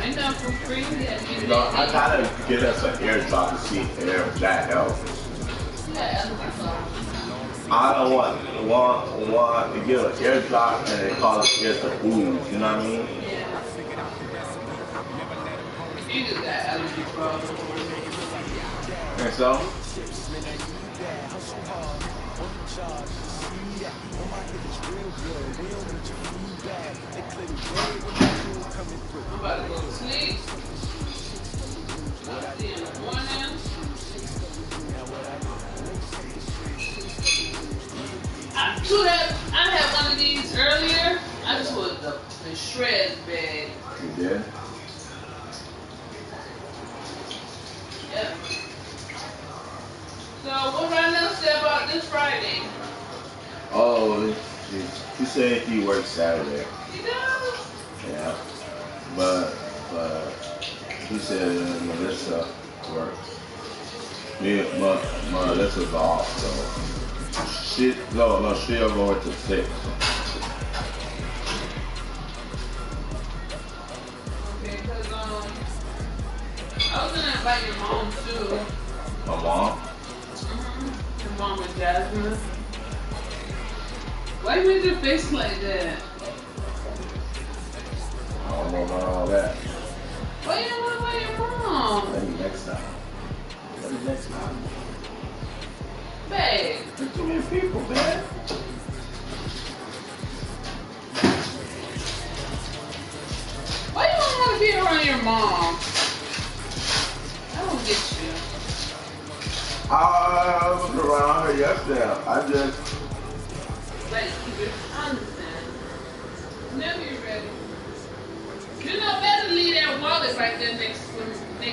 Ain't nothing for free. You know, I gotta get us an airdrop to see if that helps. I don't want to get an airdrop and they call it just a booze. You know what I mean? You just got allergy problems. And so? I'm about to go to sleep. I'll see you in the morning. I had one of these earlier. I just put the shreds bag. You did? Yep. So what Rhonda said about this Friday? Oh, she said he works Saturday. He does? Yeah. But he said Melissa works. Melissa's off, so she'll go to 6. Okay, because I was gonna invite your mom too. My mom? Your mom and Jasmine. Why you make your face like that? I don't know about all that. Why you don't want to invite your mom? Maybe next time. Babe. There's too many people, man. Why you don't want to be around your mom? I don't get you. I was around her yesterday. I just... Like, keep it, I understand. Whenever you're ready. You know better to leave that wallet right there next to me.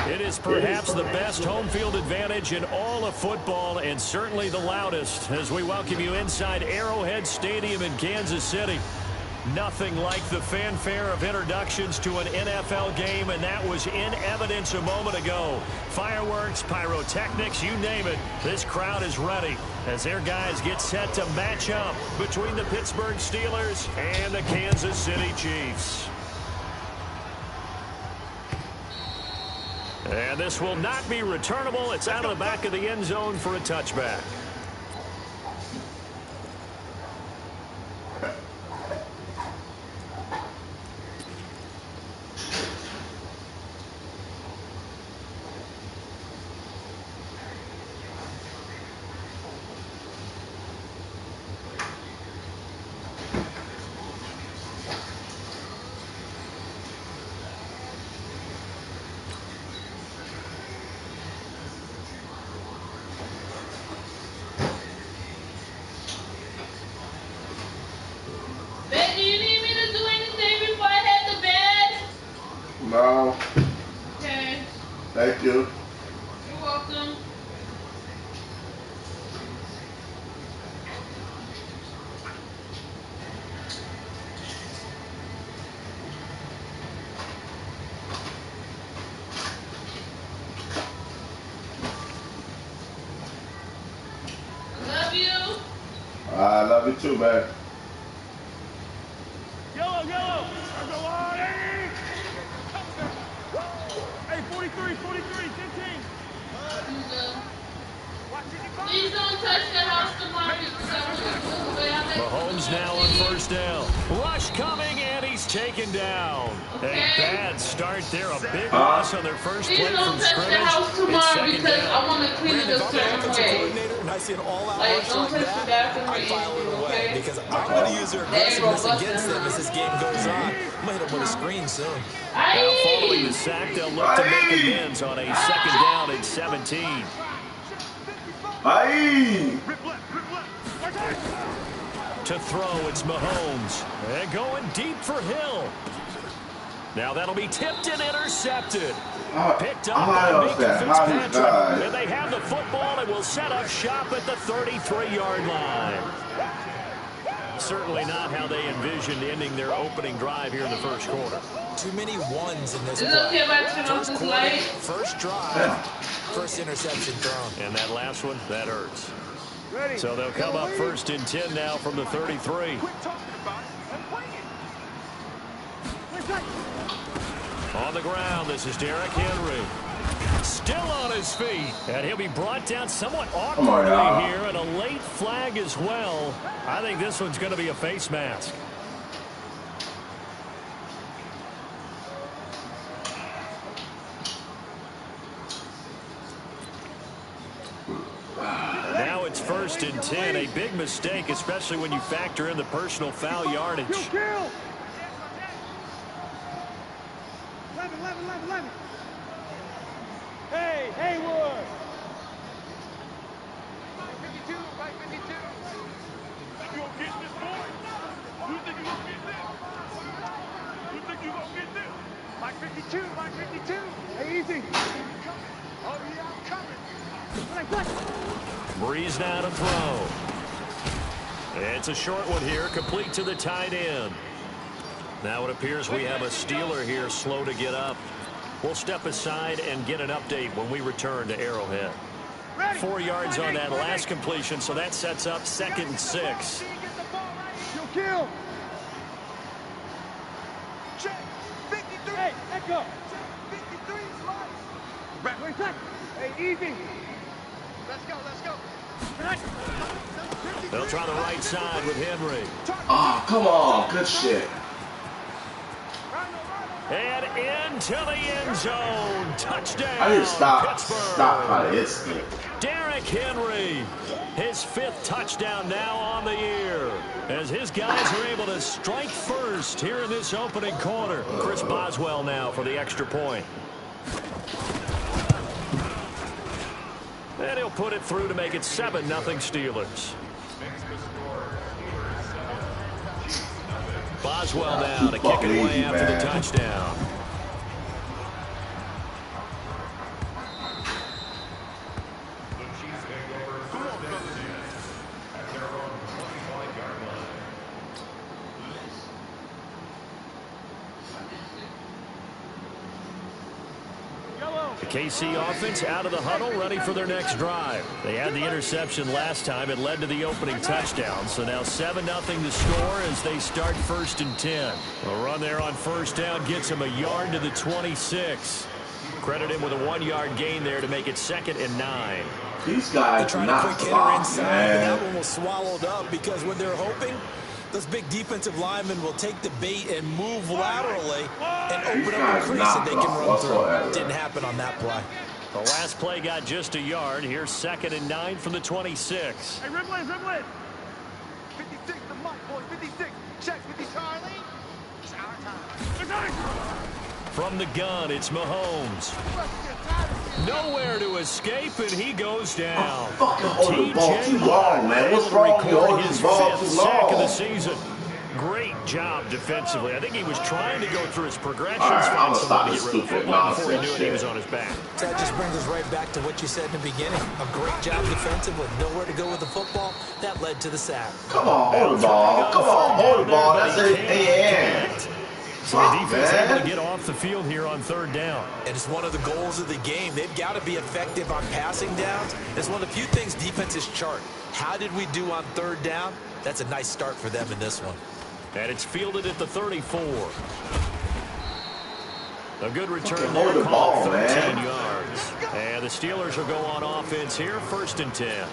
It is perhaps the best home field advantage in all of football, and certainly the loudest, as we welcome you inside Arrowhead Stadium in Kansas City. Nothing like the fanfare of introductions to an NFL game, and that was in evidence a moment ago. Fireworks, pyrotechnics, you name it. This crowd is ready as their guys get set to match up between the Pittsburgh Steelers and the Kansas City Chiefs. And this will not be returnable. It's out of the back of the end zone for a touchback. Ben, do you need me to do anything before I head to bed? No. Okay. Thank you. You're welcome. Love you. I love you too, man. Yellow, yellow. Go on, Eddie. Hey, 43, 43, 15. Please don't touch the house tomorrow because Mahomes now on first down. Rush coming, and he's taken down. Okay. A bad start there. A big loss on their first Please play don't from touch the scrimmage. house It's tomorrow second because down. I want to clean it a certain way. And I see an all-out Like, rush don't like touch the that, bathroom or I'm filing anything, away okay? because I'm going to use their aggressiveness against them as this game goes on. I'm going to hit them with a screen soon. Now following the sack, they'll look to make amends on a second down and 17. Aye. To throw, it's Mahomes. And going deep for Hill. Now that'll be tipped and intercepted. Picked up by Minka Fitzpatrick. And they have the football and will set up shop at the 33-yard line. Certainly not how they envisioned ending their opening drive here in the first quarter. Too many ones in this Is it play. okay if I turn off this light? First drive, first interception thrown. And that last one, that hurts. So they'll come up first and 10 now from the 33. On the ground, this is Derrick Henry. Still on his feet. And he'll be brought down somewhat awkwardly here, and a late flag as well. I think this one's going to be a face mask. Now it's first and 10. A big mistake, especially when you factor in the personal foul yardage. Kill. 11. Hey, Haywood. 52, right 52. You gonna get this, boy? You think you gonna get this? You think you gonna get this? Mike 52, Mike 52. Hey, easy. Oh, yeah, I'm coming. Breeze now to throw. It's a short one here, complete to the tight end. Now it appears we have a Steeler here slow to get up. We'll step aside and get an update when we return to Arrowhead. 4 yards on that last completion, so that sets up 2nd and 6. Kill. Check. 53. Hey, echo. 53 slide. Hey, easy. Let's go. They'll try the right side with Henry. Oh, come on. Good shit. And into the end zone. Touchdown. I need to stop Pittsburgh. by the instant. Derrick Henry, his 5th touchdown now on the year, as his guys are able to strike first here in this opening quarter. Chris Boswell now for the extra point. And he'll put it through to make it 7-0 Steelers. Boswell now to kick it away after the touchdown. The KC offense out of the huddle, ready for their next drive. They had the interception last time. It led to the opening touchdown. So now 7-0 the score as they start 1st and 10. A run there on first down gets them a yard to the 26. Credit him with a 1-yard gain there to make it 2nd and 9. These guys Trying not to quick hitter stop, inside, man. but that one was swallowed up because what they're hoping, those big defensive linemen will take the bait and move laterally and open up a crease that they can run through. Didn't happen on that play. The last play got just a yard. Here's 2nd and 9 from the 26. Hey, Riblin. 56, the mic, boy. 56. Check 50, Charlie. It's our time. From the gun, it's Mahomes. Nowhere to escape, and he goes down. Fucking hold the ball too long, man. What's wrong with you holding the ball too sack of the long? season. Great job defensively. I think he was trying to go through his progressions. All right, I'm find gonna stop somebody this to get rid of stupid football before he nonsense knew it, he shit. was on his back. That just brings us right back to what you said in the beginning. A great job defensively, nowhere to go with the football. That led to the sack. Come on, hold the ball. Come on, hold the ball. That's it. So the defense able to get off the field here on 3rd down. And it's one of the goals of the game. They've got to be effective on passing downs. It's one of the few things defenses chart. How did we do on 3rd down? That's a nice start for them in this one. And it's fielded at the 34. A good return Fucking there, hold the called ball, 13 man. yards. And the Steelers will go on offense here, 1st and 10.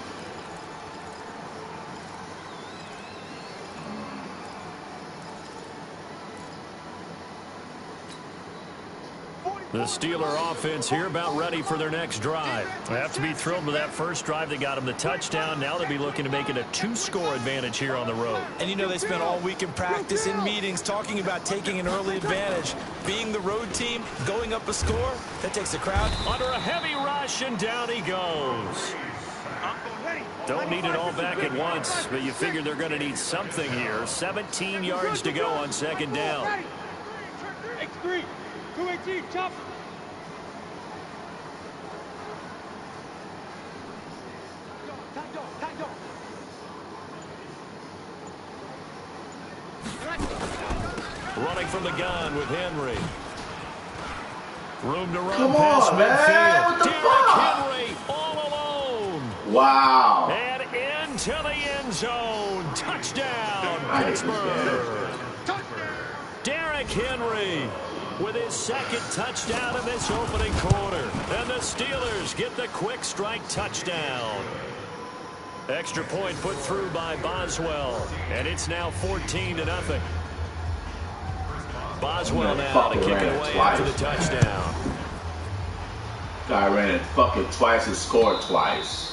The Steeler offense here about ready for their next drive. They have to be thrilled with that first drive that got them the touchdown. Now they'll be looking to make it a 2-score advantage here on the road. And you know they spent all week in practice, in meetings, talking about taking an early advantage. Being the road team, going up a score, that takes the crowd under a heavy rush, and down he goes. Don't need it all back at once, but you figure they're going to need something here. 17 yards to go on 2nd down. X3, 218, chop. Running from the gun with Henry. Room to run Come past on, man. midfield. What the Derrick fuck? Henry all alone. Wow. And into the end zone. Touchdown, Pittsburgh. Derrick Henry with his 2nd touchdown in this opening quarter. And the Steelers get the quick strike touchdown. Extra point put through by Boswell. And it's now 14-0. Boswell now to kick it away after the touchdown. Guy ran it fucking twice and scored twice.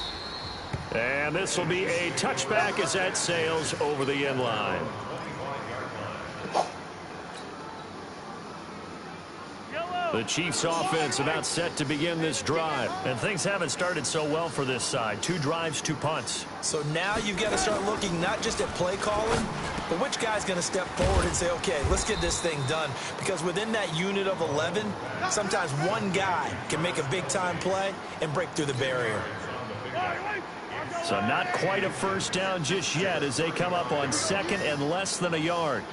And this will be a touchback as that sails over the end line. The Chiefs offense about set to begin this drive. And things haven't started so well for this side. 2 drives, 2 punts. So now you've got to start looking not just at play calling, but which guy's going to step forward and say, okay, let's get this thing done. Because within that unit of 11, sometimes one guy can make a big-time play and break through the barrier. So not quite a first down just yet as they come up on 2nd and less than a yard.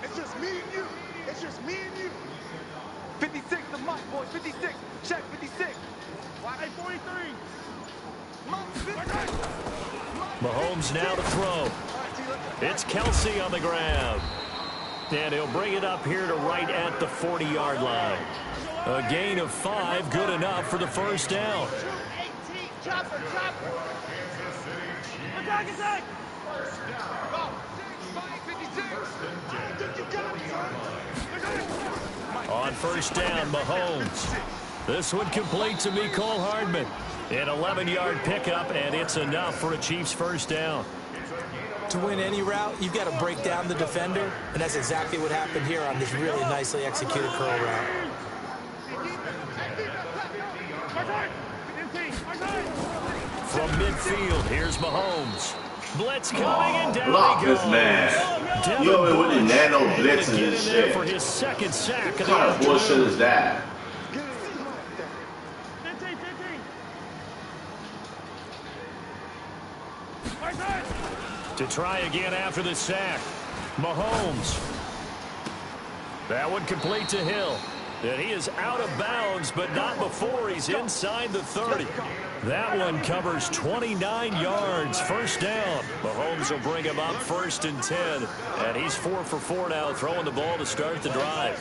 It's just me and you. It's just me and you. 56, the mic, boys. 56. Check 56. Hey, 43. Mahomes now to throw. It's Kelsey on the grab. And he'll bring it up here to right at the 40-yard line. A gain of 5, good enough for the first down. Attack! On first down, Mahomes. This one complete to Mecole Hardman. An 11-yard pickup, and it's enough for a Chiefs first down. To win any route, you've got to break down the defender, and that's exactly what happened here on this really nicely executed curl route. From midfield, here's Mahomes. Blitz coming, and down Block he goes. this man. Devin You over with the Bush nano able to blitzes get and in there shit. for his 2nd sack of What the kind of bullshit afternoon. is that? To try again after the sack. Mahomes. That one complete to Hill. And he is out of bounds, but not before he's inside the 30. That one covers 29 yards. First down. Mahomes will bring him up 1st and 10. And he's 4 for 4 now, throwing the ball to start the drive.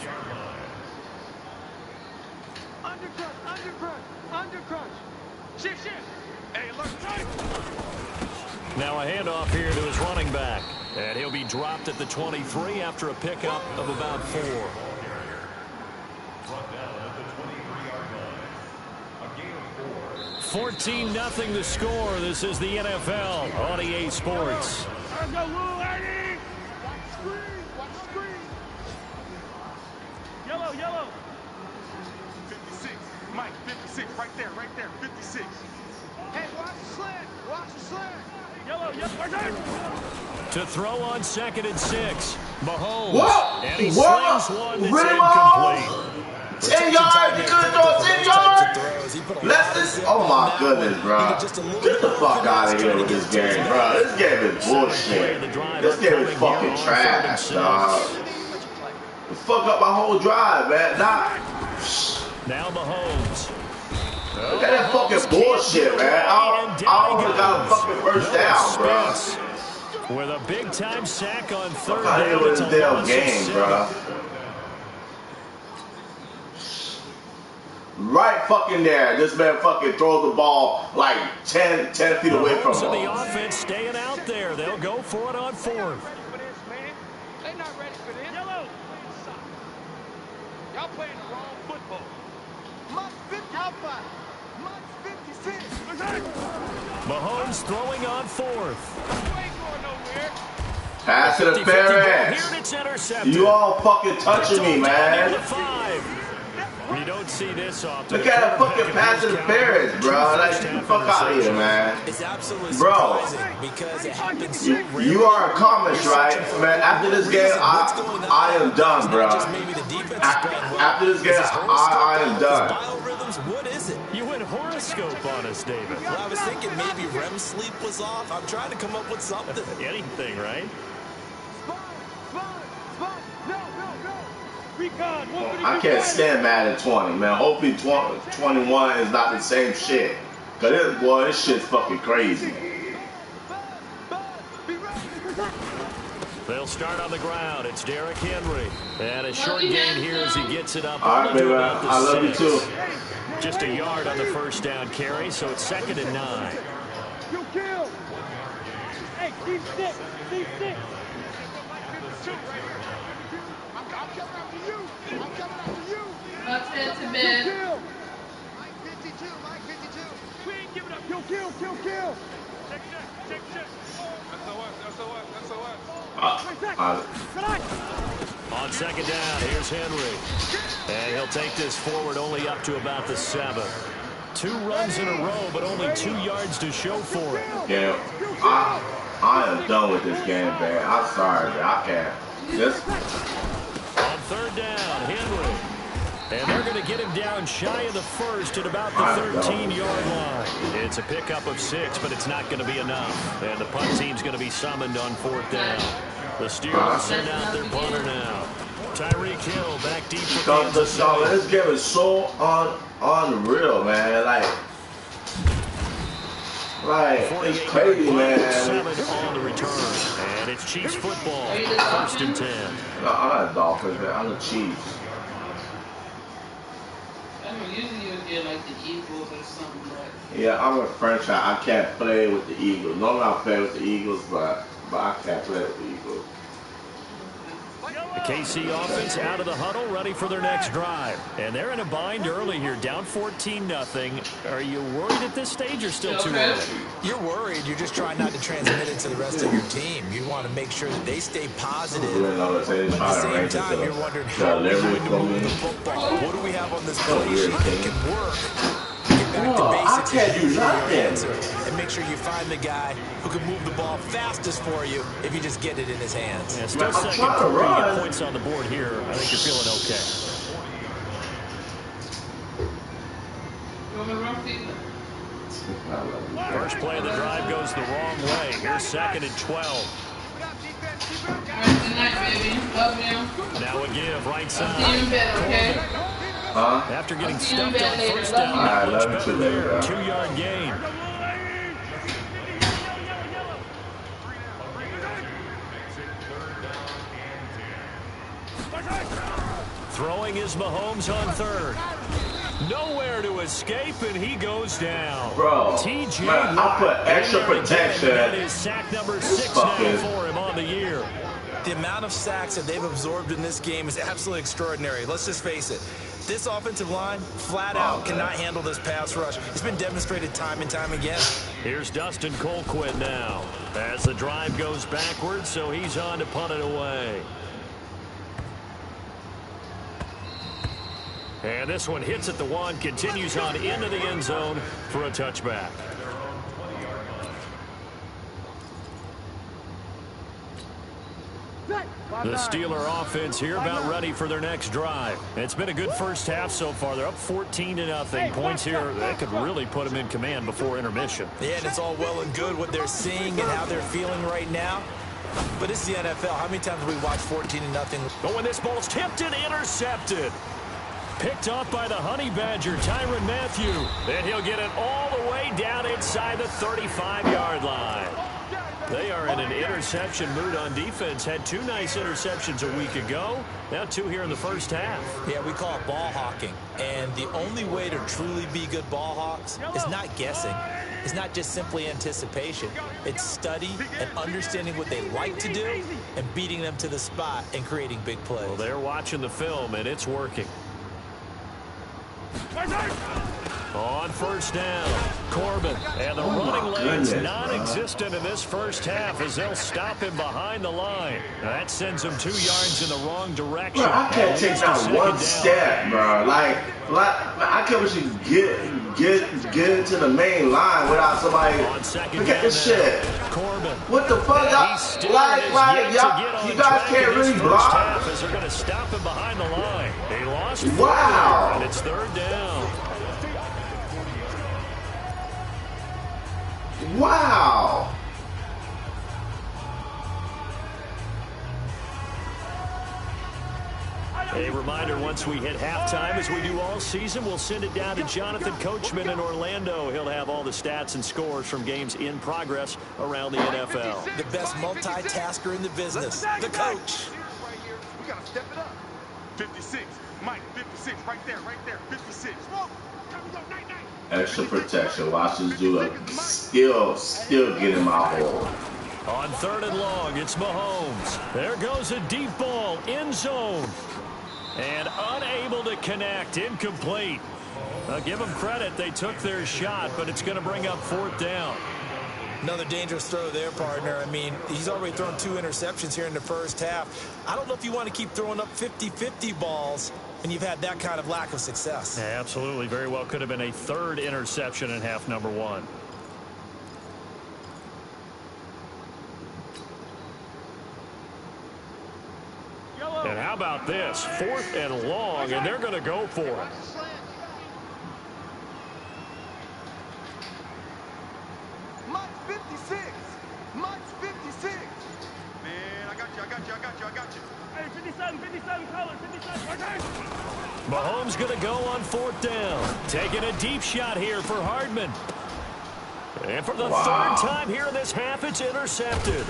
Undercrunch. Shift. Hey, look. Now a handoff here to his running back. And he'll be dropped at the 23 after a pickup of about 4. 14-0 the score. This is the NFL on EA Sports. Let's go, Lou, Eddie. Watch the screen. Yellow. 56. Mike, 56. Right there. 56. Hey, watch the slant. Yellow. Right there. To throw on 2nd and 6. Mahomes. What? And he What? slings one that's Really, incomplete. 10 yards, you couldn't throw 10 yards? Oh my goodness, bro. Get the fuck out of here with this game, bro. This game is bullshit. This game is fucking trash, dog. It fucked up my whole drive, man. Now Mahomes. Look at that fucking bullshit, man. I almost got a fucking first down, bro. With a big-time sack on 3rd Fuck out of here down. with It's this a damn loss of game, 7. bro. Right fucking there. This man fucking throws the ball like 10 feet away from So the him. offense staying out there. They'll go for it on 4th. They're not ready for this. Yellow. Y'all playing the wrong football. Mike 50. Alpha. Mike 56. Mahomes throwing on 4th. Pass to the Ferris. Here it's intercepted. You all fucking touching me, man. You don't see this often. Look at that fucking pass to the Ferris, bro. Like, get the fuck out of here, man. It's absolutely Bro, surprising because it happens so rarely. you are a comic, right? Man, after this game, I am done, bro. After this game, I am done. What is it? You went horoscope on us, David. Well, I was thinking maybe REM sleep was off. I'm trying to come up with something. Anything, right? I can't stand Madden 20, man. Hopefully 21 is not the same shit. Cause this shit's fucking crazy. They'll start on the ground. It's Derrick Henry. And a short gain here as he gets it up. All right, baby. I love you too. Just a yard on the first down carry, so it's 2nd and 9. You kill. Hey, keep stick. I'm coming after you. Upset to bed. Mike 52. We ain't giving up. Kill. Check. SOS. On 2nd down, here's Henry. And he'll take this forward only up to about the 7. 2 runs in a row, but only 2 yards to show for it. Yeah, I am done with this game, man. I'm sorry, man. I can't. On 3rd down, Henry. And they're going to get him down shy of the 1st at about the 13-yard line. It's a pickup of 6, but it's not going to be enough. And the punt team's going to be summoned on 4th down. The Steelers send out their punter now. Tyreek Hill back deep for Kansas City. This game is so unreal, man. Like it's crazy, man. 7 on the return. And it's Chiefs football. 1st and 10. No, I'm not Dolphins, man. I'm the Chiefs. Usually you would get like the Eagles or something like. Yeah, I'm a franchise. I can't play with the Eagles. Normally I play with the Eagles, but I can't play with the Eagles. The KC offense out of the huddle, ready for their next drive. And they're in a bind early here, down 14-0. Are you worried at this stage or still too early? You're worried. You're just trying not to transmit it to the rest of your team. You want to make sure that they stay positive. But at the same time, you're wondering how we're going to move the football. What do we have on this play sheet that can work? Get back to basics and use your answer. And make sure you find the guy who can move the ball fastest for you if you just get it in his hands. Yeah, still second quarter, you get points on the board here. I think you're feeling okay. First play of the drive goes the wrong way. Here's 2nd and 12. Good night, baby. Love you. Now a give, right side. See you in bed, okay? After getting stumped on first down, not much better there. 2-yard gain. Throwing is Mahomes on third. Nowhere to escape, and he goes down. Bro, TJ man, I put extra protection. That is sack number 6 now for him on the year. The amount of sacks that they've absorbed in this game is absolutely extraordinary. Let's just face it. This offensive line, flat out, cannot handle this pass rush. It's been demonstrated time and time again. Here's Dustin Colquitt now. As the drive goes backwards, so he's on to punt it away. And this one hits at the 1, continues on into the end zone for a touchback. The Steeler offense here about ready for their next drive. It's been a good first half so far. They're up 14-0. Points here that could really put them in command before intermission. Yeah, and it's all well and good what they're seeing and how they're feeling right now. But it's the NFL. How many times have we watched 14-0? But when this ball's tipped and intercepted. Picked off by the Honey Badger, Tyrann Mathieu. And he'll get it all the way down inside the 35-yard line. They are in an interception mood on defense. Had 2 nice interceptions a week ago. Now 2 here in the first half. Yeah, we call it ball hawking. And the only way to truly be good ball hawks is not guessing. It's not just simply anticipation. It's study and understanding what they like to do and beating them to the spot and creating big plays. Well, they're watching the film, and it's working. On first down, Corbin, and the running lane's non-existent in this first half as they'll stop him behind the line. Now that sends him 2 yards in the wrong direction. Bro, I can't take down one step, bro. Like I can't actually get into the main line without somebody. Look at this shit. Corbin. What the fuck? Y'all, you guys can't really block. As they're going to stop him behind the line. They lost. Wow. And it's 3rd down. Wow. A reminder, once we hit halftime, as we do all season, we'll send it down to Jonathan Coachman in Orlando. He'll have all the stats and scores from games in progress around the NFL. The best multitasker in the business, the coach. We got to step it up. 56. Mike, 56. Right there, 56. Extra protection. Watch this dude still get in my hole. On 3rd and long, it's Mahomes. There goes a deep ball, end zone. And unable to connect, incomplete. Give them credit, they took their shot, but it's going to bring up 4th down. Another dangerous throw there, partner. I mean, he's already thrown 2 interceptions here in the first half. I don't know if you want to keep throwing up 50-50 balls and you've had that kind of lack of success. Yeah, absolutely. Very well could have been a 3rd interception in half number 1. And how about this? 4th and long, and they're going to go for it. Mike's 56. Mike's 56. Man, I got you. Hey, 57, color, 57. Mahomes going to go on 4th down. Taking a deep shot here for Hardman. And for the 3rd time here in this half, it's intercepted.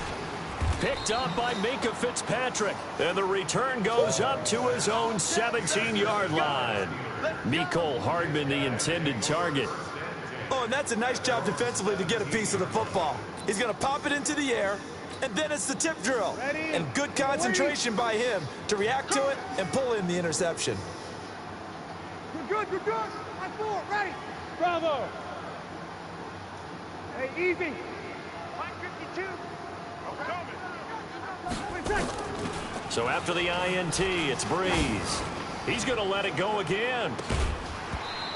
Picked up by Minkah Fitzpatrick. And the return goes up to his own 17-yard line. Mecole Hardman, the intended target. Oh, and that's a nice job defensively to get a piece of the football. He's going to pop it into the air, and then it's the tip drill. And good concentration by him to react to it and pull in the interception. You're good. High 4, ready. Bravo. Hey, easy. Mike 52. So after the INT, it's Breeze. He's going to let it go again.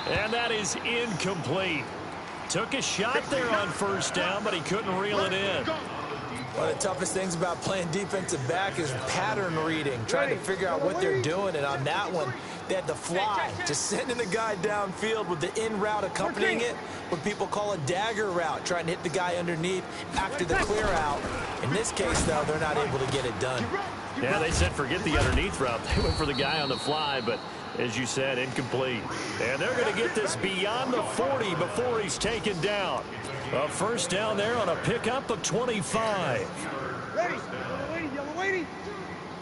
And that is incomplete. Took a shot there on 1st down, but he couldn't reel it in. One of the toughest things about playing defensive back is pattern reading, trying to figure out what they're doing. And on that one, they had to fly, just sending the guy downfield with the in route accompanying it, what people call a dagger route, trying to hit the guy underneath after the clear out. In this case, though, they're not able to get it done. Yeah, they said forget the underneath route. They went for the guy on the fly, but As you said, incomplete. And they're going to get this beyond the 40 before he's taken down. A first down there on a pickup of 25. Ready? Yellow lady.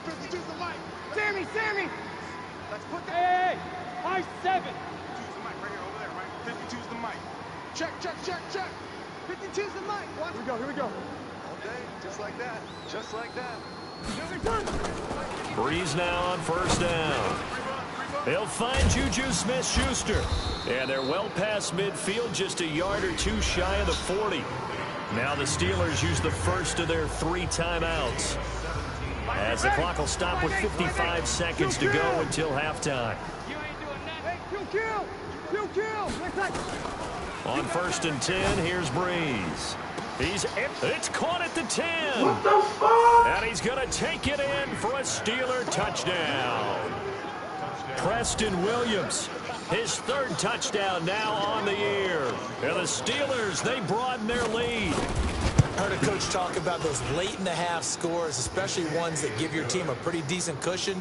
52's the mic. Sammy. Let's put the... Hey, high 7. 52's the mic right here, over there, right? 52's the mic. Check. 52's the mic. What? Here we go. All day, just like that. Breeze now on first down. They'll find Juju Smith-Schuster. And they're well past midfield, just a yard or two shy of the 40. Now the Steelers use the first of their 3 timeouts. As the clock will stop with 55 seconds to go until halftime. On first and 10, here's Breeze. It's caught at the 10. What the fuck? And he's going to take it in for a Steeler touchdown. Preston Williams, his 3rd touchdown now on the year. And the Steelers, they broaden their lead. Heard a coach talk about those late-in-the-half scores, especially ones that give your team a pretty decent cushion.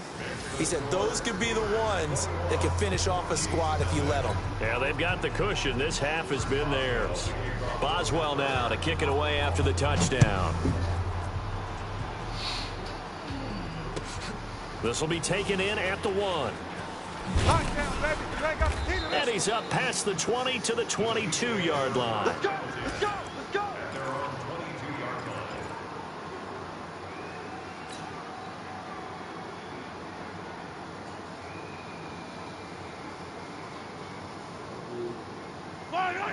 He said those could be the ones that can finish off a squad if you let them. Yeah, they've got the cushion. This half has been theirs. Boswell now to kick it away after the touchdown. This will be taken in at the 1. And he's up past the 20 to the 22-yard line. Let's go.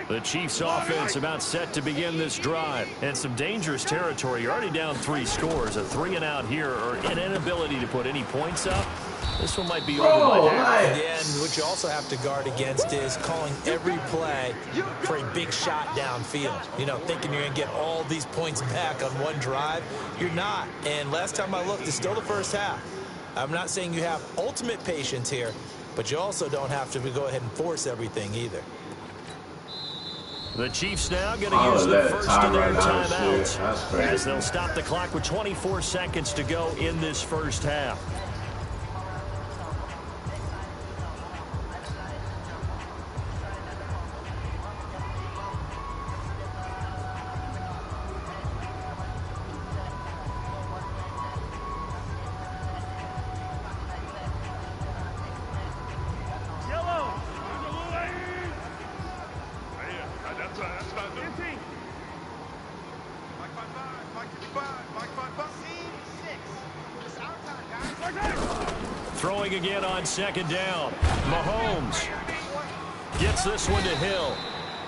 The Chiefs' offense about set to begin this drive. And some dangerous territory. You're already down 3 scores. A 3-and-out here, or an inability to put any points up. This one might be over by half. And what you also have to guard against is calling every play for a big shot downfield. You know, thinking you're going to get all these points back on one drive. You're not. And last time I looked, it's still the first half. I'm not saying you have ultimate patience here, but you also don't have to go ahead and force everything either. The Chiefs now going to use the first of their timeouts as they'll stop the clock with 24 seconds to go in this first half. Throwing again on second down. Mahomes gets this one to Hill.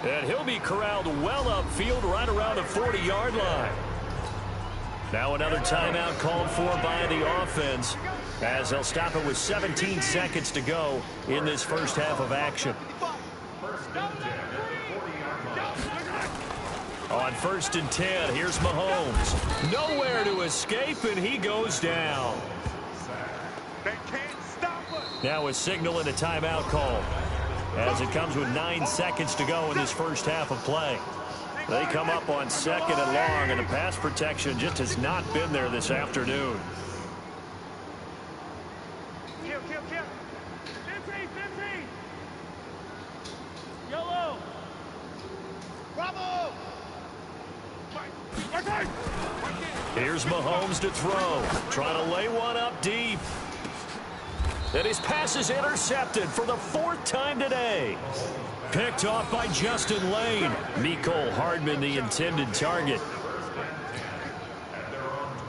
And he'll be corralled well upfield right around the 40-yard line. Now another timeout called for by the offense as they'll stop it with 17 seconds to go in this first half of action. On first and 10, here's Mahomes. Nowhere to escape, and he goes down. Now a signal and a timeout call as it comes with 9 seconds to go in this first half of play. They come up on second and long, and the pass protection just has not been there this afternoon. Yellow. Bravo. Here's Mahomes to throw. Trying to lay one up deep. And his pass is intercepted for the 4th time today. Picked off by Justin Lane. Mecole Hardman, the intended target.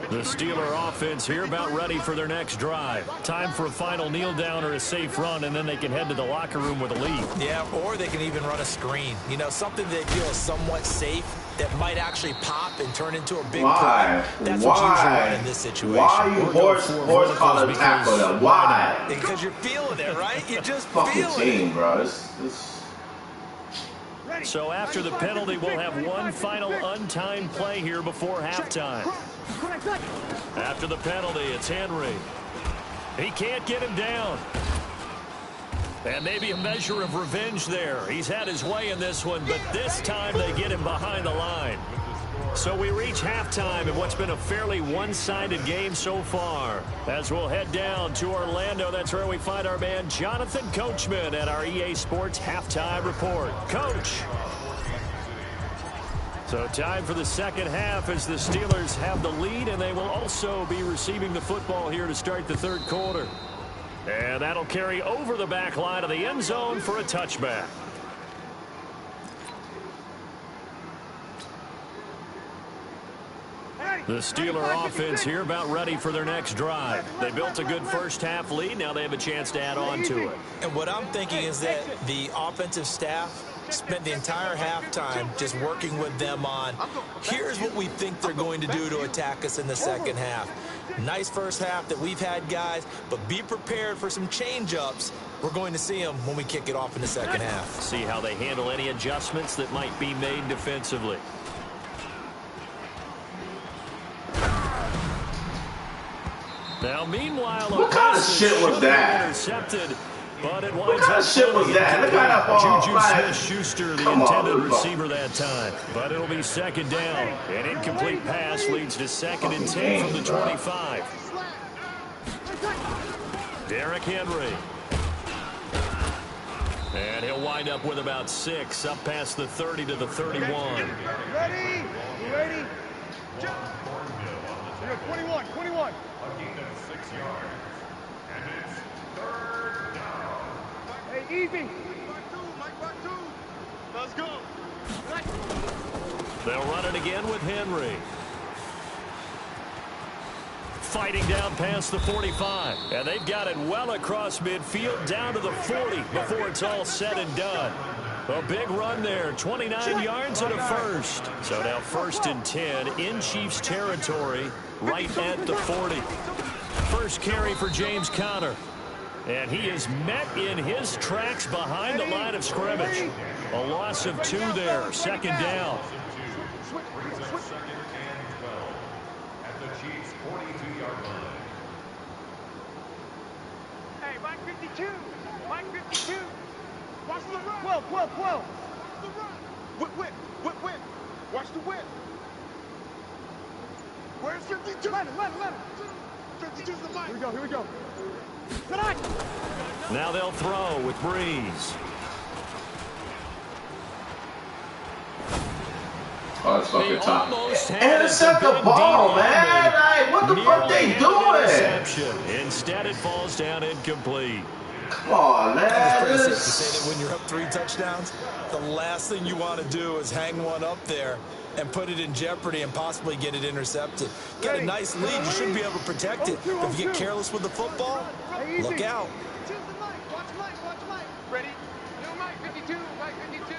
The Steeler offense here about ready for their next drive. Time for a final kneel down or a safe run, and then they can head to the locker room with a lead. Yeah, or they can even run a screen. You know, something they feel is somewhat safe that might actually pop and turn into a big play. That's what you usually want in this situation. Why you horse collar tackle them? Why? Because you're feeling it, right? You just fucking feel team, it. bro. So after the penalty, we'll have one final untimed play here before halftime. After the penalty, it's Henry. He can't get him down. And maybe a measure of revenge there. He's had his way in this one, but this time they get him behind the line. So we reach halftime in what's been a fairly one-sided game so far. As we'll head down to Orlando, that's where we find our man Jonathan Coachman at our EA Sports Halftime Report. Coach. So time for the second half as the Steelers have the lead, and they will also be receiving the football here to start the third quarter. And that'll carry over the back line of the end zone for a touchback. The Steeler offense here about ready for their next drive. They built a good first half lead. Now they have a chance to add on to it. And what I'm thinking is that the offensive staff spent the entire halftime just working with them on, here's what we think they're going to do to attack us in the second half. Nice first half that we've had, guys, but be prepared for some change-ups. We're going to see them when we kick it off in the second half. See how they handle any adjustments that might be made defensively. Now, meanwhile, what kind of shit was that? Intercepted, but it what kind of shit was that? Look at that ball. Juju Smith-Schuster, the intended receiver that time. But it'll be second down. An incomplete pass leads to second and 10 from the 25. Derrick Henry. And he'll wind up with about 6, up past the 30 to the 31. Ready? You ready? Jump. 21, 21. Hey, easy. Let's go. They'll run it again with Henry. Fighting down past the 45. And they've got it well across midfield down to the 40 before it's all said and done. A big run there, 29 yards and a first. So now first and 10 in Chiefs territory, right at the 40. First carry for James Conner. And he is met in his tracks behind the line of scrimmage. A loss of 2 there, second down. Hey, Mike 52. Mike 52. Watch the run. 12, 12, 12. Watch the run. Whip. Watch the whip. Where's 52? Let him. 52's the mic. Here we go. Now they'll throw with Breeze. Oh, it's fucking time. Intercept the ball, man. Like, what the fuck they doing? Instead, it falls down incomplete. Come on, man. It's pretty safe to say that when you're up 3 touchdowns, the last thing you want to do is hang one up there and put it in jeopardy and possibly get it intercepted. Got a nice lead. You should be able to protect it. But if you get careless with the football, look out. Watch Mike. Ready? No, Mike 52. Mike 52.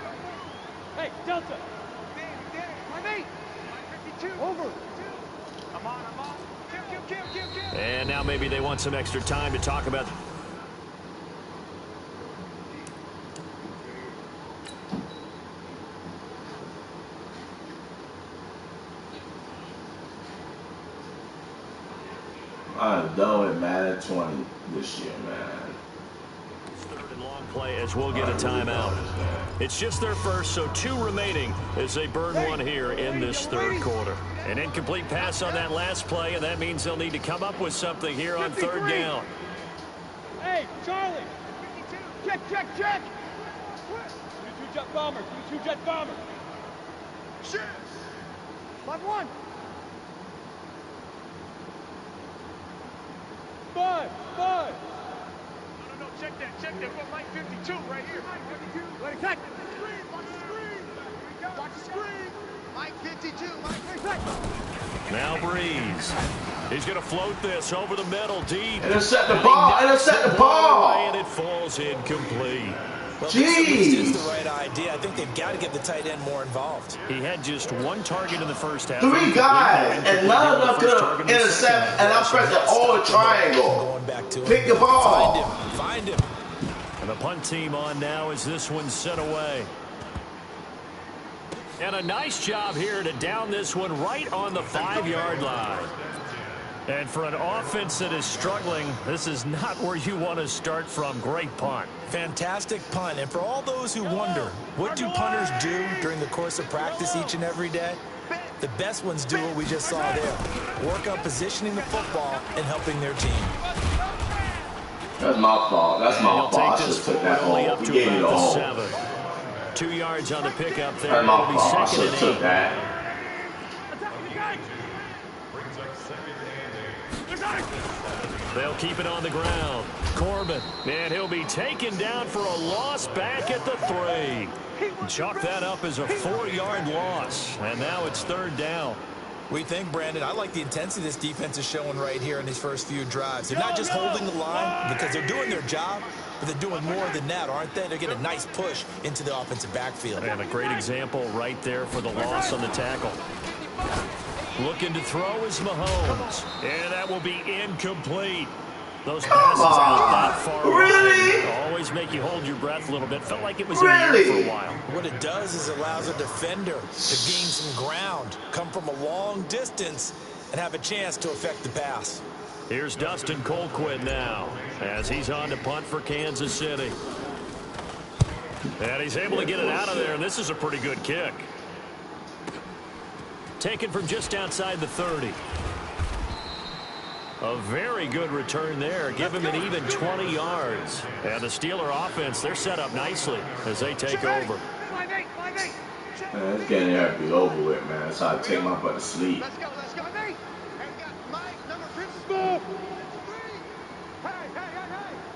Hey, Delta. My mate. Mike 52. Over. I'm on. Kill. And now maybe they want some extra time to talk about. I'm done with Madden 20 this year, man. Third and long play as we'll get a timeout. It's just their first, so 2 remaining as they burn one here in this third quarter. An incomplete pass on that last play, and that means they'll need to come up with something here on third down. Hey, Charlie. Check. 22 jet bomber. Shit. 5-1. 5. No, check that. Got Mike 52 right here. Mike 52. Let it cut. Watch the screen. Mike 52. Now Breeze. He's going to float this over the middle deep. Intercept the ball. And it falls incomplete. Well, Jeez. This is the right idea. I think they've got to get the tight end more involved. He had just 1 target in the first half. 3 guys, and none of them could intercept, and I'm pressing all the triangle. Going back to Pick the ball. Find him. And the punt team on now as this one's sent away. And a nice job here to down this one right on the 5-yard line. And for an offense that is struggling, this is not where you want to start from. Great punt. Fantastic punt. And for all those who wonder, what do punters do during the course of practice each and every day? The best ones do what we just saw there. Work on positioning the football and helping their team. That's my fault. That's my fault. I should have took that hole. He gave me the hole. 2 yards on the pickup there. That's my fault. I should have took that. They'll keep it on the ground. Corbin, and he'll be taken down for a loss back at the 3. Chalk that up as a 4-yard loss, and now it's 3rd down. We think, Brandon, I like the intensity this defense is showing right here in these first few drives. They're not just holding the line because they're doing their job, but they're doing more than that, aren't they? They're getting a nice push into the offensive backfield. And a great example right there for the loss on the tackle. Looking to throw is Mahomes, and that will be incomplete. Those passes out that far really? Always make you hold your breath a little bit. Felt like it was in the air for a while. What it does is allows a defender to gain some ground, come from a long distance, and have a chance to affect the pass. Here's Dustin Colquitt now as he's on to punt for Kansas City. And he's able to get it out of there. This is a pretty good kick. Taken from just outside the 30. A very good return there. Give him an even 20 yards. And the Steeler offense, they're set up nicely as they take over. Man, this game here to be over with, man. That's how I take my butt to sleep. Let's go, Nate. Hey, we got Mike, number 54.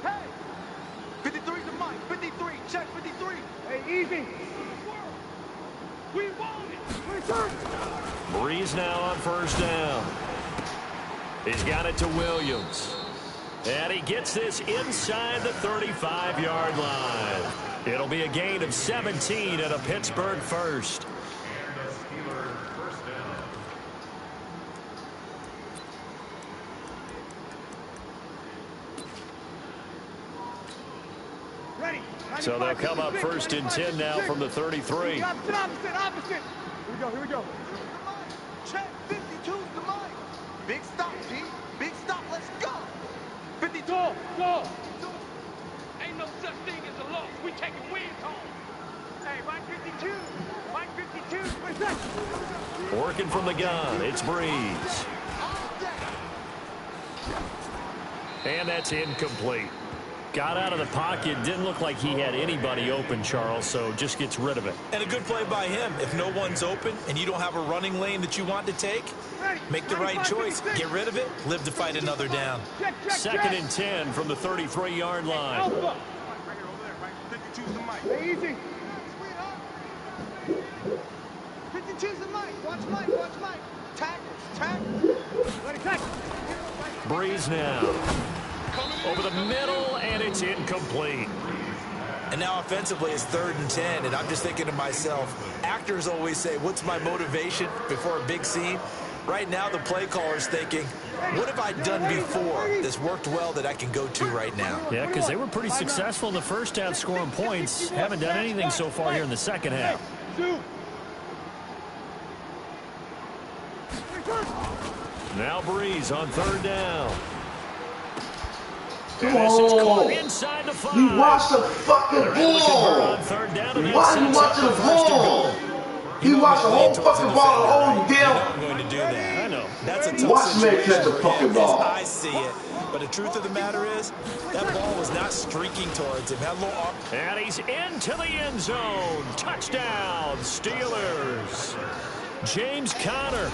Hey. 53 to Mike, 53, check 53. Hey, easy. We want it. Return. Breeze now on 1st down. He's got it to Williams. And he gets this inside the 35-yard line. It'll be a gain of 17 at a Pittsburgh first. So they'll come up 1st and 10 now from the 33. Opposite. Here we go. Check 52 to Mike. Big stop, G. Big stop. Let's go. 52. Go. Ain't no such thing as a loss. We taking wins home. Hey, Mike 52. Mike 52. Where's that? Working from the gun. It's Breeze. And that's incomplete. Got out of the pocket. Didn't look like he had anybody open, Charles, so just gets rid of it. And a good play by him. If no one's open and you don't have a running lane that you want to take, make the right choice. Get rid of it. Live to fight another down. 2nd and 10 from the 33-yard line. Easy. 52's the Mike. Watch Mike. Tackles. Let it tackle. Breeze now. Over the middle, and it's incomplete. And now offensively it's 3rd and 10, and I'm just thinking to myself, actors always say, what's my motivation before a big scene? Right now the play caller's thinking, what have I done before that's worked well that I can go to right now? Yeah, because they were pretty successful in the first half scoring points. Haven't done anything so far here in the second half. Now Breeze on 3rd down. Oh, inside the 5. you watched the fucking ball. Why are you watching the ball? He watched the whole fucking ball, the whole damn. I'm going to do that. I know. That's a tough Watch me situation catch a for fucking him, ball. as I see it. But the truth of the matter is, that ball was not streaking towards him. Had a little arm. And he's into the end zone. Touchdown, Steelers. James Conner,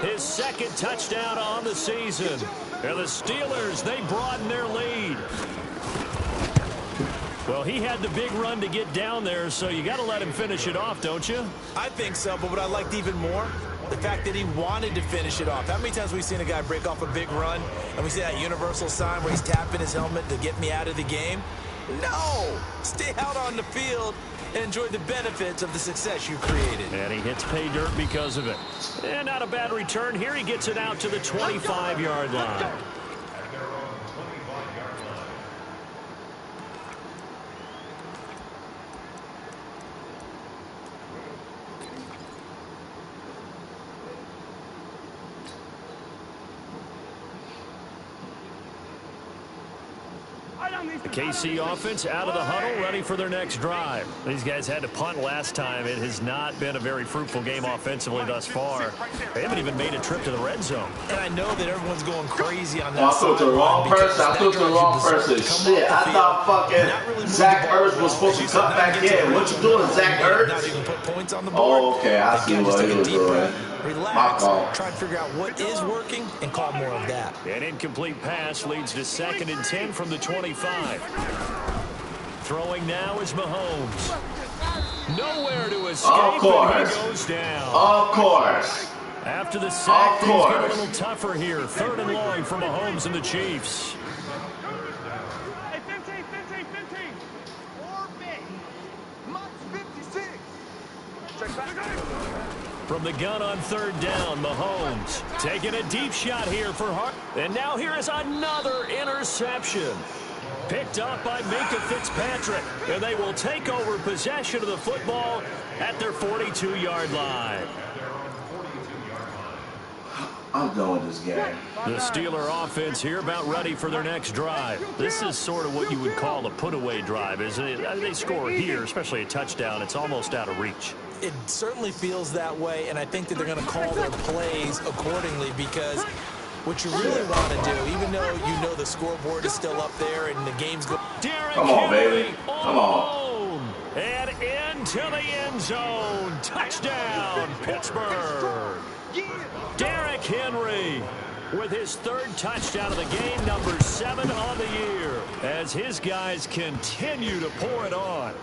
his 2nd touchdown on the season. And the Steelers, they broaden their lead. Well, he had the big run to get down there, so you got to let him finish it off, don't you? I think so, but what I liked even more, the fact that he wanted to finish it off. How many times have we seen a guy break off a big run, and we see that universal sign where he's tapping his helmet to get me out of the game? No! Stay out on the field and enjoy the benefits of the success you created. And he hits pay dirt because of it. And not a bad return here. He gets it out to the 25-yard line. The KC offense out of the huddle, ready for their next drive. These guys had to punt last time. It has not been a very fruitful game offensively thus far. They haven't even made a trip to the red zone. And I know that everyone's going crazy on that. I took the wrong person. I took the wrong person. Shit, I thought fucking Zach Ertz was supposed to cut back in. What you doing, Zach Ertz? Oh, okay, I see what he was doing. Relax, try to figure out what is working and call more of that. An incomplete pass leads to 2nd and 10 from the 25. Throwing now is Mahomes. Nowhere to escape, and he goes down. Of course. After the sack, things get a little tougher here. 3rd and long for Mahomes and the Chiefs. Hey, 15. 4 Max 56. Check back. From the gun on 3rd down, Mahomes taking a deep shot here for Hart. And now here is another interception. Picked up by Minka Fitzpatrick. And they will take over possession of the football at their 42-yard line. I'm done with this game. The Steeler offense here about ready for their next drive. This is sort of what you would call a put-away drive, isn't it? They score here, especially a touchdown. It's almost out of reach. It certainly feels that way, and I think that they're going to call their plays accordingly because what you really want to do, even though you know the scoreboard is still up there and the game's going. Come on, baby. Come on. And into the end zone. Touchdown, Pittsburgh. Derrick Henry with his 3rd touchdown of the game, number 7 on the year, as his guys continue to pour it on.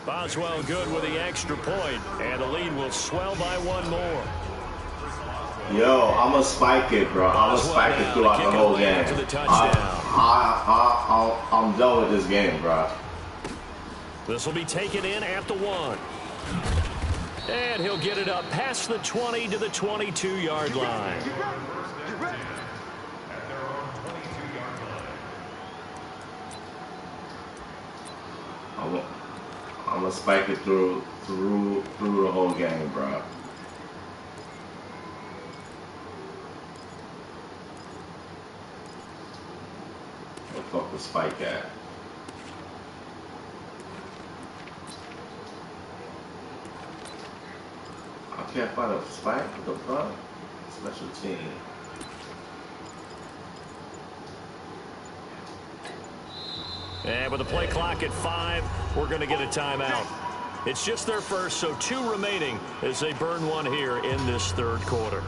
Boswell good with the extra point, and the lead will swell by 1 more. Yo, I'm going to spike it, bro. I'm going to spike it throughout the whole game. I'm done with this game, bro. This will be taken in at the 1. And he'll get it up past the 20 to the 22-yard line. I'm gonna spike it through the whole game, bro. Where the fuck was Spike at? I can't find a spike at the front. Special team. And with the play clock at 5, we're going to get a timeout. It's just their first, so 2 remaining as they burn 1 here in this 3rd quarter.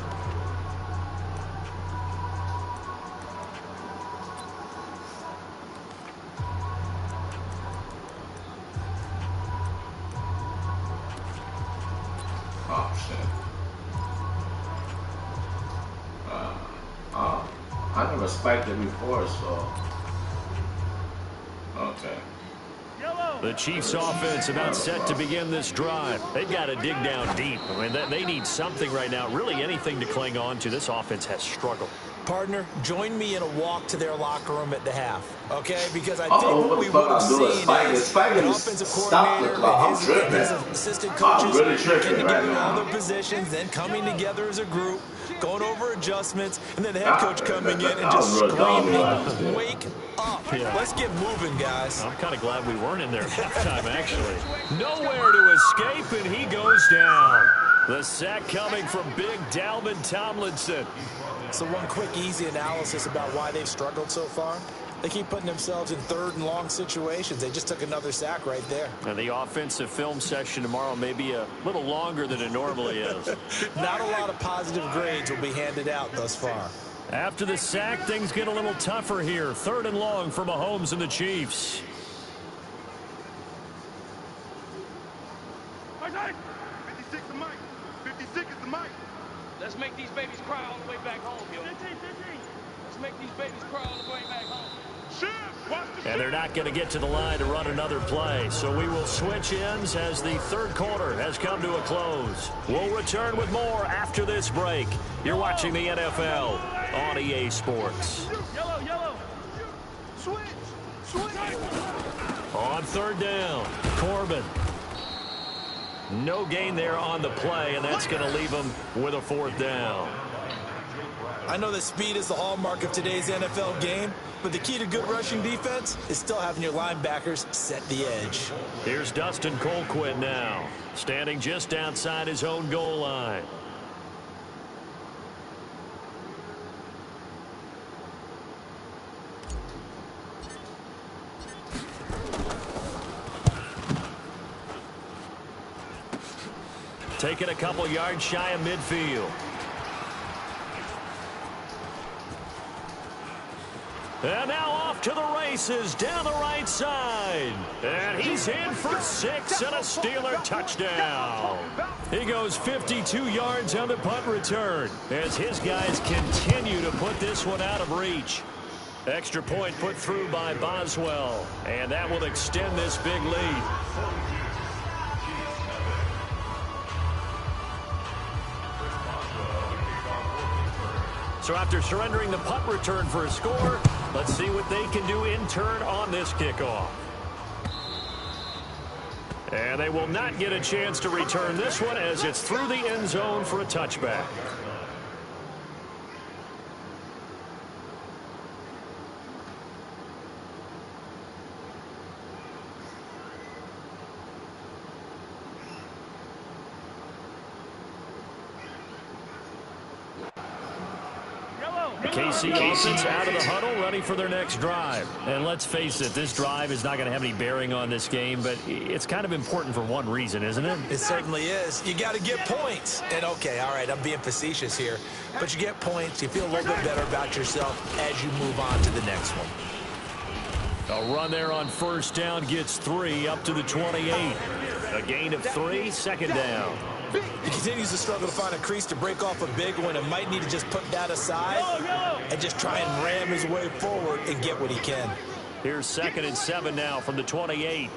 I never spiked it before, so okay. The Chiefs offense about set to begin this drive. They've got to dig down deep. I mean, they need something right now, really anything to cling on to. This offense has struggled. Partner, join me in a walk to their locker room at the half, okay? Because I think what we would have seen is an offensive coordinator and his assistant coaches getting together all their positions, then coming together as a group, going over adjustments, and then the head coach coming in and just screaming, wake up. Yeah. Let's get moving, guys. I'm kind of glad we weren't in there at halftime, actually. Nowhere to escape, and he goes down. The sack coming from big Dalvin Tomlinson. So one quick, easy analysis about why they've struggled so far. They keep putting themselves in 3rd and long situations. They just took another sack right there. And the offensive film session tomorrow may be a little longer than it normally is. Not a lot of positive grades will be handed out thus far. After the sack, things get a little tougher here. 3rd and long for Mahomes and the Chiefs. 56 is Mike. 56 is the Mike. Let's make these babies cry all the way back home, yo. 15. Let's make these babies cry all the way back home. And they're not going to get to the line to run another play, so we will switch ends as the 3rd quarter has come to a close. We'll return with more after this break. You're watching the NFL on EA Sports. Yellow. Switch. On 3rd down, Corbin. No gain there on the play, and that's going to leave them with a 4th down. I know that speed is the hallmark of today's NFL game, but the key to good rushing defense is still having your linebackers set the edge. Here's Dustin Colquitt now, standing just outside his own goal line. Taking a couple yards shy of midfield. And now off to the races down the right side. And he's in for 6 and a Steeler touchdown. He goes 52 yards on the punt return as his guys continue to put this one out of reach. Extra point put through by Boswell. And that will extend this big lead. So after surrendering the punt return for a score, let's see what they can do in turn on this kickoff. And they will not get a chance to return this one as it's through the end zone for a touchback. KC offense out of the huddle, ready for their next drive. And let's face it, this drive is not going to have any bearing on this game, but it's kind of important for one reason, isn't it? It certainly is. You got to get points. And okay, all right, I'm being facetious here, but you get points, you feel a little bit better about yourself as you move on to the next one. A run there on first down gets 3 up to the 28. A gain of 3, second down. He continues to struggle to find a crease to break off a big one and might need to just put that aside and just try and ram his way forward and get what he can. Here's 2nd and 7 now from the 28.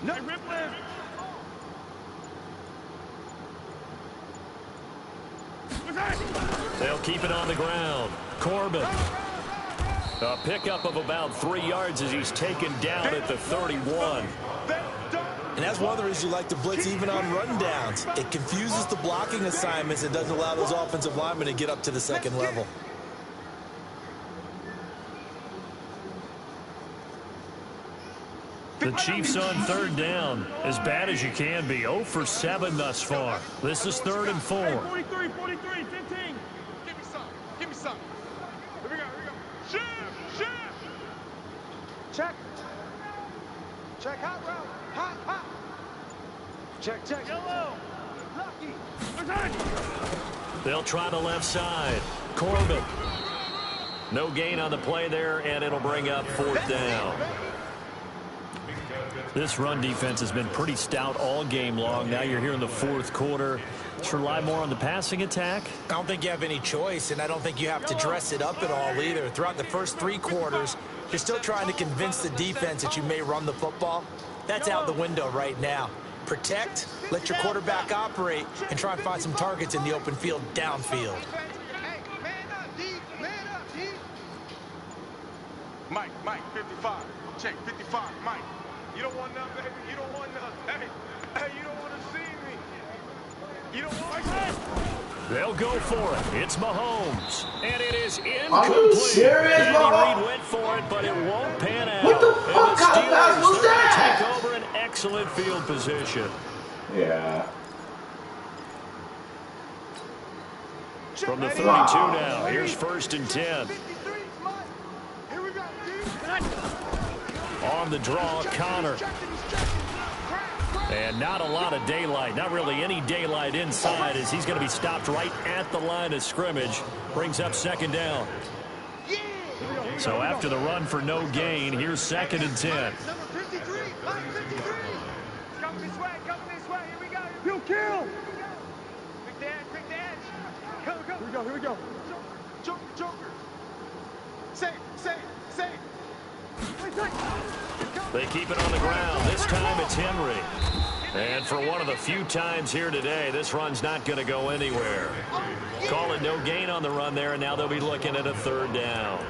No, Ripley. They'll keep it on the ground. Corbin. A pickup of about 3 yards as he's taken down at the 31. And that's one of the reasons you like to blitz even on rundowns. It confuses the blocking assignments and doesn't allow those offensive linemen to get up to the second level. The Chiefs on 3rd down. As bad as you can be. 0 for 7 thus far. This is 3rd and 4. 43, 43, 15. Give me some. Give me some. Here we go. Here we go. Shift, shift. Check. Check hot route. Hot, hot. Check, check. Yellow. Lucky. They'll try the left side. Corbin. No gain on the play there, and it'll bring up 4th down. This run defense has been pretty stout all game long. Now you're here in the 4th quarter. Let's rely more on the passing attack. I don't think you have any choice, and I don't think you have to dress it up at all either. Throughout the first 3 quarters, you're still trying to convince the defense that you may run the football. That's out the window right now. Protect, let your quarterback operate, and try and find some targets in the open field downfield. Mike, 55. Check, 55. Mike. You don't want none, baby. You don't want none. Hey, you don't want to see me. You don't want to. They'll go for it. It's Mahomes. And it is incomplete. Are you serious, Andy Mahomes? Reid went for it, but it won't pan out. What the fuck kind of pass was that? Take over an excellent field position. Yeah. From the 32 now, here's 1st and 10. Here we go. On the draw, Connor. And not a lot of daylight, not really any daylight inside as he's going to be stopped right at the line of scrimmage. Brings up 2nd down. So after the run for no gain, here's 2nd and 10. Number 53, Mike 53. Coming this way, here we go. You'll kill. Quick dash. Go. Here we go. Joker. Safe. They keep it on the ground. This time it's Henry. And for one of the few times here today, this run's not going to go anywhere. Call it no gain on the run there, and now they'll be looking at a 3rd down.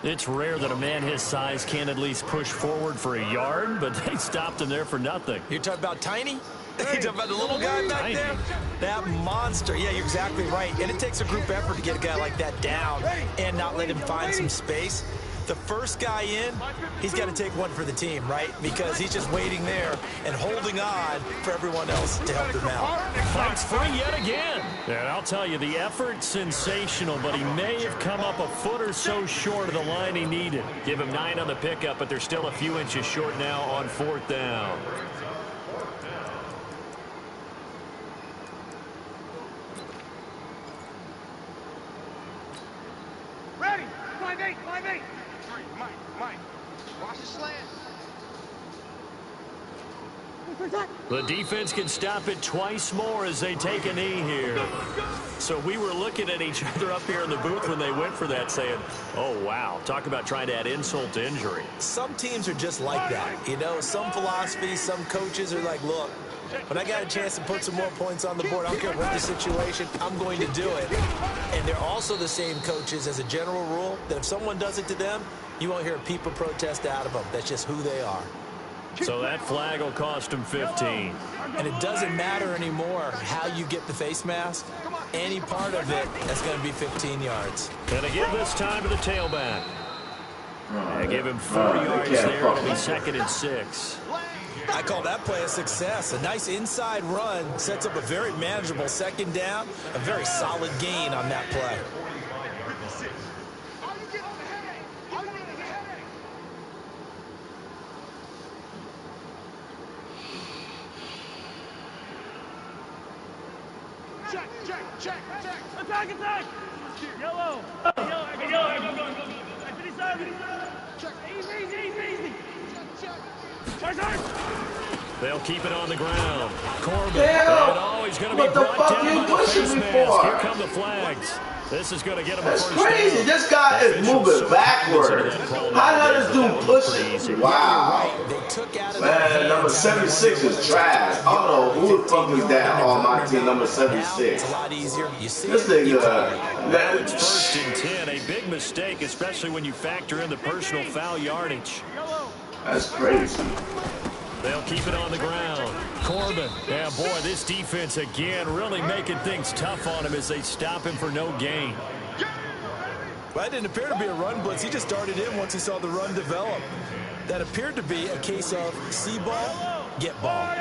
It's rare that a man his size can't at least push forward for a yard, but they stopped him there for nothing. You're talking about Tiny? You're talking about the little guy back there? That monster. Yeah, you're exactly right. And it takes a group effort to get a guy like that down and not let him find some space. The first guy in, he's got to take one for the team, right? Because he's just waiting there and holding on for everyone else to help him out. Fights free yet again. And I'll tell you, the effort's sensational, but he may have come up a foot or so short of the line he needed. Give him 9 on the pickup, but they're still a few inches short now on 4th down. Ready? 5-8, 5-8. Mike, watch the slant. The defense can stop it twice more as they take a knee here. So we were looking at each other up here in the booth when they went for that saying, oh, wow, talk about trying to add insult to injury. Some teams are just like that. You know, some philosophies, some coaches are like, look, when I got a chance to put some more points on the board, I don't care what the situation, I'm going to do it. And they're also the same coaches as a general rule that if someone does it to them, you won't hear a peep or protest out of them. That's just who they are. So that flag will cost him 15. And it doesn't matter anymore how you get the face mask. Any part of it, that's going to be 15 yards. And again this time to the tailback. They give him 4 yards there. It'll be 2nd and 6. I call that play a success. A nice inside run sets up a very manageable 2nd down. A very solid gain on that play. Check. Attack. Yellow. Go. 57. Check. Easy. Check. They'll keep it on the ground. Corbin. Damn. He's going to be brought down by the face mask. Here come the flags. This is going to get him That's a first crazy. down. This guy is moving backwards. How did this dude push it? Wow. Man, number 76 is trash. I don't know who the fuck is that on my team, number 76. This nigga. It's 1st and 10. A big mistake, especially when you factor in the personal foul yardage. That's crazy. They'll keep it on the ground. Corbin. Yeah, boy, this defense again really making things tough on him as they stop him for no gain. Well, that didn't appear to be a run blitz. He just started in once he saw the run develop. That appeared to be a case of see ball, get ball.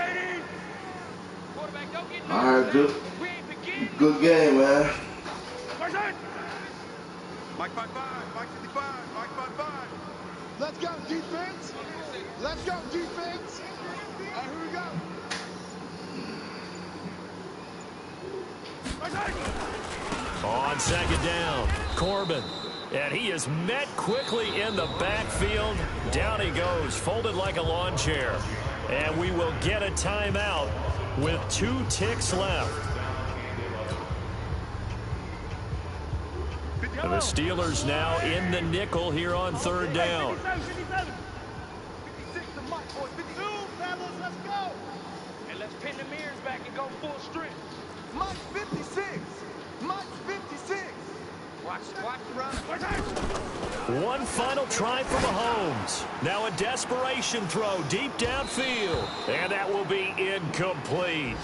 All right, good game, man. Mike 55, Mike 55, Mike 55. Let's go, defense. Let's go, defense. All right, here we go. On 2nd down, Corbin. And he is met quickly in the backfield. Down he goes, folded like a lawn chair. And we will get a timeout with 2 ticks left. And the Steelers now in the nickel here on 3rd down. 57. 56 to Mike, boys. 52, fellas, let's go. And let's pin the mirrors back and go full strength. Mike 56. Mike 56. Watch the run. One final try for Mahomes. Now a desperation throw deep downfield. And that will be incomplete.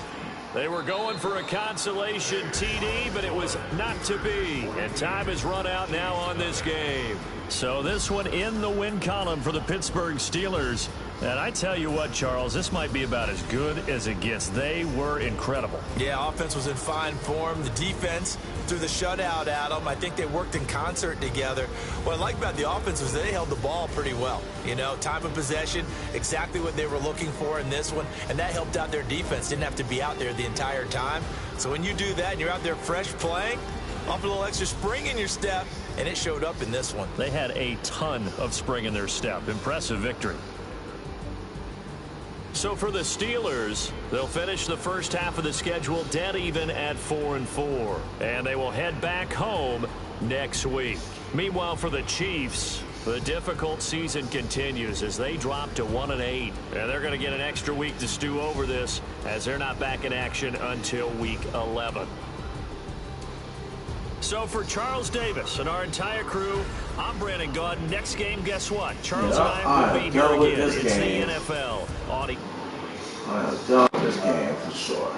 They were going for a consolation TD, but it was not to be. And time has run out now on this game. So this one in the win column for the Pittsburgh Steelers. And I tell you what, Charles, this might be about as good as it gets. They were incredible. Yeah, offense was in fine form. The defense threw the shutout at them. I think they worked in concert together. What I like about the offense was they held the ball pretty well. You know, time of possession, exactly what they were looking for in this one. And that helped out their defense. Didn't have to be out there the entire time. So when you do that and you're out there fresh playing, off a little extra spring in your step, and it showed up in this one. They had a ton of spring in their step. Impressive victory. So for the Steelers, they'll finish the first half of the schedule dead even at 4-4. And they will head back home next week. Meanwhile, for the Chiefs, the difficult season continues as they drop to 1-8. And they're going to get an extra week to stew over this as they're not back in action until week 11. So for Charles Davis and our entire crew, I'm Brandon Gaudin. Next game, guess what? Charles and I will be here again. It's the NFL. I am done with this game for sure.